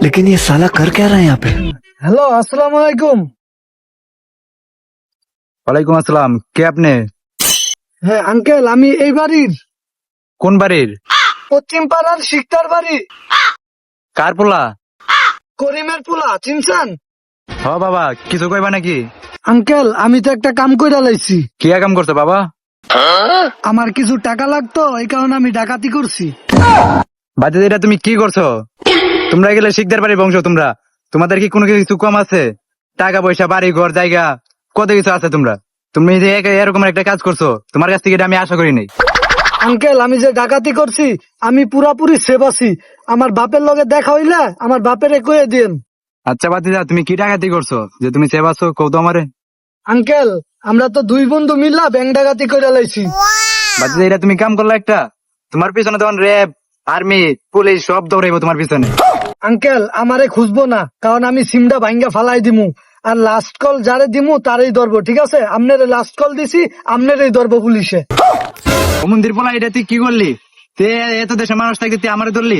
लेकिन ये साला कर क्या रहा है यहाँ पे। হ্যালো, আসসালামু আলাইকুম। ওয়ালাইকুম আসসালাম। কে আপনি? হ্যাঁ আঙ্কেল, আমি এই বাড়ির কোন বাড়ির? পশ্চিম পাড়ার শিকদার বাড়ি, কার পোলা? করিমের পোলা, চিনছেন? হ বাবা, কিছু কইবা নাকি? আঙ্কেল, আমি তো একটা কাম কইরা লাইছি। কি কাম করছো বাবা? আমার কিছু টাকা লাগতো, এই কারণে আমি ডাকাতি করছি। বাচ্চা, এটা তুমি কি করছো? তোমরা গেলে শিকদার বাড়ির বংশ, তোমাদের কি কোনো কিছু কম আছে? টাকা পয়সা, বাড়ি ঘর, জায়গা, কত কিছু আছে। তুমি যে এরকম একটা কাজ করছো, তোমার কাছ থেকে এটা আমি আশা করি নাই। আঙ্কেল, আমি যে ডাকাতি করছি আমি পুরাপুরি সেভ আছি। আমার বাপের লগে দেখা হইলে আমার বাপের কয়ে দিন। আচ্ছা বাতিজা, তুমি কি ডাকাতি করছো যে তুমি সেভ আছো, কৌ তো আমারে। আঙ্কেল, আমরা তো দুই বন্ধু মিলা ব্যাংক ডাকাতি করে লাইছি। বাতিজা, এটা তুমি কাম করলে একটা, তোমার পিছনে তখন র্যাব, আর্মি, পুলিশ সব দৌড়াইবো তোমার পিছনে। আঙ্কেল, আমারে খুঁজবো না, কারণ আমি সিমটা ভাঙ্গা ফালাই দিমু। আর লাস্ট কল যারে দিমু তারই ধরবো, ঠিক আছে? আপনারে লাস্ট কল দিছি, আপনারই ধরবো পুলিশে। ও মন্দির পোলা, এটা তুই কি করলি? তে এত দেশের মানুষ থাকতে তুই আমারে ধরলি?